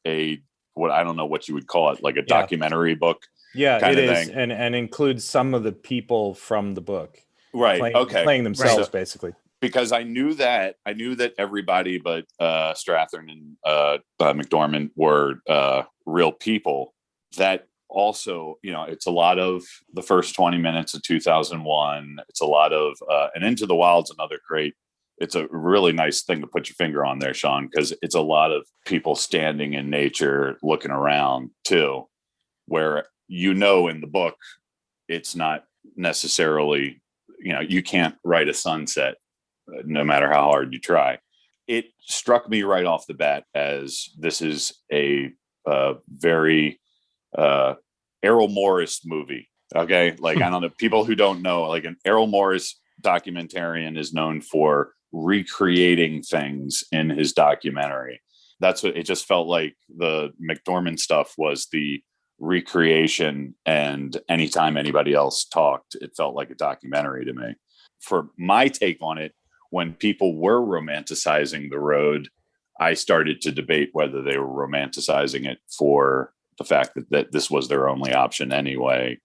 what I don't know what you would call it, like a documentary book. Yeah, it is, and includes some of the people from the book, right? Playing themselves, basically. Because I knew that everybody but Strathern and McDormand were real people. That also, it's a lot of the first 20 minutes of 2001. It's a lot of and Into the Wild's another great. It's a really nice thing to put your finger on there, Sean, because it's a lot of people standing in nature, looking around too, where in the book, it's not necessarily, you can't write a sunset no matter how hard you try. It struck me right off the bat as this is a very Errol Morris movie. Okay. Like, I don't know, people who don't know, like an Errol Morris documentarian is known for recreating things in his documentary. That's what it just felt like. The McDormand stuff was the recreation, and anytime anybody else talked, it felt like a documentary to me. For my take on it, when people were romanticizing the road, I started to debate whether they were romanticizing it for the fact that this was their only option anyway.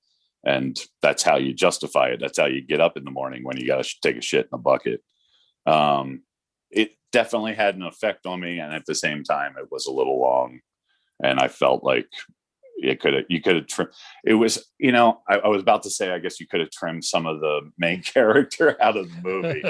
And that's how you justify it. That's how you get up in the morning when you got to take a shit in a bucket. It definitely had an effect on me. And at the same time, it was a little long, and I felt like you could have trimmed. It was, I was about to say, I guess you could have trimmed some of the main character out of the movie.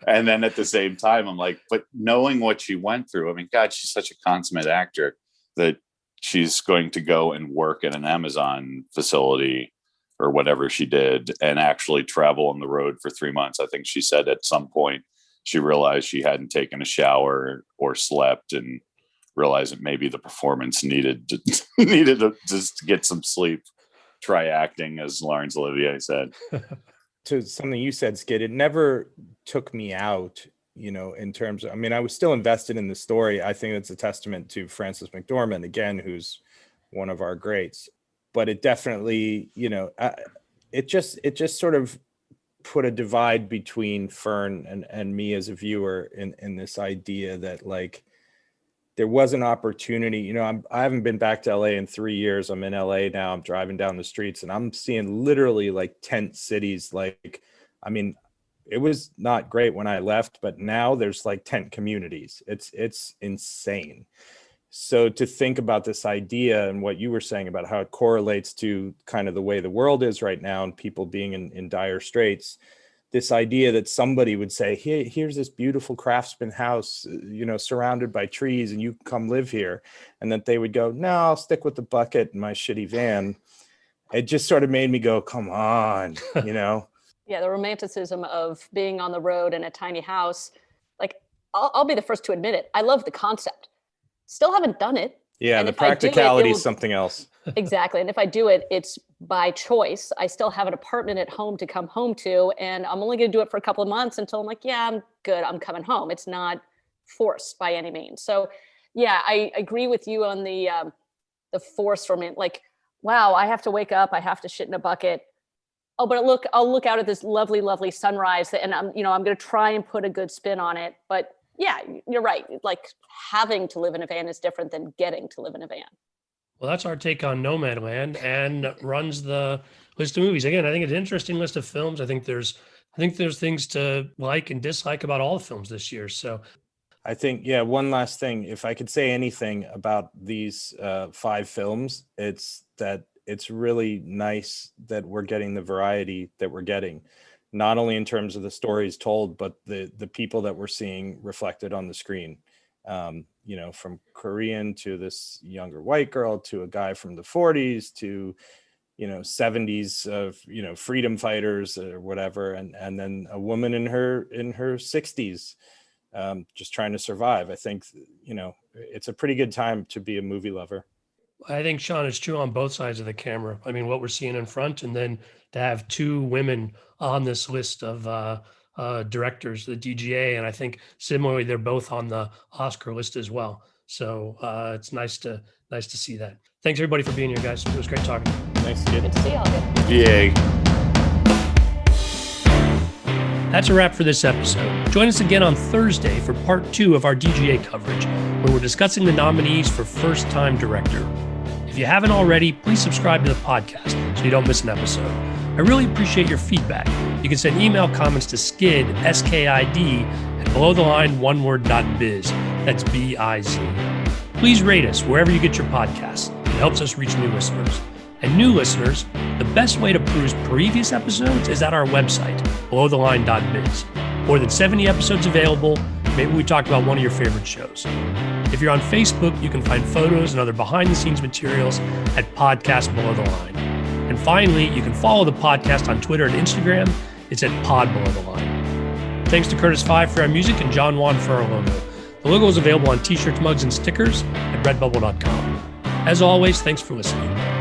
And then at the same time, I'm like, but knowing what she went through, I mean, God, she's such a consummate actor that she's going to go and work at an Amazon facility or whatever she did and actually travel on the road for 3 months. I think she said at some point she realized she hadn't taken a shower or slept, and realized that maybe the performance needed to just get some sleep. Try acting, as Laurence Olivier said. To something you said, Skid, it never took me out, in terms of, I mean, I was still invested in the story. I think it's a testament to Frances McDormand, again, who's one of our greats. But it definitely, it just sort of put a divide between Fern and me as a viewer in this idea that, like, there was an opportunity. I haven't been back to LA in 3 years. I'm in LA now. I'm driving down the streets and I'm seeing literally like tent cities. Like, I mean, it was not great when I left, but now there's like tent communities. It's insane. So to think about this idea and what you were saying about how it correlates to kind of the way the world is right now and people being in dire straits, this idea that somebody would say, hey, here's this beautiful craftsman house, surrounded by trees, and you come live here. And that they would go, no, I'll stick with the bucket and my shitty van. It just sort of made me go, come on, Yeah, the romanticism of being on the road in a tiny house. Like, I'll be the first to admit it. I love the concept. Still haven't done it. Yeah, and the practicality is something else. Exactly. And if I do it, it's by choice. I still have an apartment at home to come home to, and I'm only going to do it for a couple of months until I'm like, yeah, I'm good. I'm coming home. It's not forced by any means. So yeah, I agree with you on the force from it. Like, wow, I have to wake up. I have to shit in a bucket. Oh, but I'll look out at this lovely, lovely sunrise, and I'm going to try and put a good spin on it. But yeah, you're right. Like, having to live in a van is different than getting to live in a van. Well, that's our take on Nomadland, and runs the list of movies. Again, I think it's an interesting list of films. I think there's things to like and dislike about all the films this year. So I think, yeah, one last thing. If I could say anything about these 5 films, it's that it's really nice that we're getting the variety that we're getting, not only in terms of the stories told, but the people that we're seeing reflected on the screen. From Korean to this younger white girl to a guy from the 40s to, 70s of freedom fighters or whatever, and then a woman in her 60s just trying to survive. I think it's a pretty good time to be a movie lover. I think, Shaun, it's true on both sides of the camera. I mean, what we're seeing in front, and then to have two women on this list of directors, the DGA, and I think similarly they're both on the Oscar list as well. So it's nice to see that. Thanks everybody for being here, guys. It was great talking. Thanks, kid. Good to see all of you. Yay. That's a wrap for this episode. Join us again on Thursday for part 2 of our DGA coverage, where we're discussing the nominees for First Time Director. If you haven't already, please subscribe to the podcast so you don't miss an episode. I really appreciate your feedback. You can send email comments to skid, S-K-I-D, at belowtheline.biz. That's B-I-Z. Please rate us wherever you get your podcasts. It helps us reach new listeners. And new listeners, the best way to peruse previous episodes is at our website, belowtheline.biz. More than 70 episodes available. Maybe we talked about one of your favorite shows. If you're on Facebook, you can find photos and other behind-the-scenes materials at Podcast Below the Line. And finally, you can follow the podcast on Twitter and Instagram. It's at Pod Below the Line. Thanks to Curtis Five for our music and John Wan for our logo. The logo is available on t-shirts, mugs, and stickers at redbubble.com. As always, thanks for listening.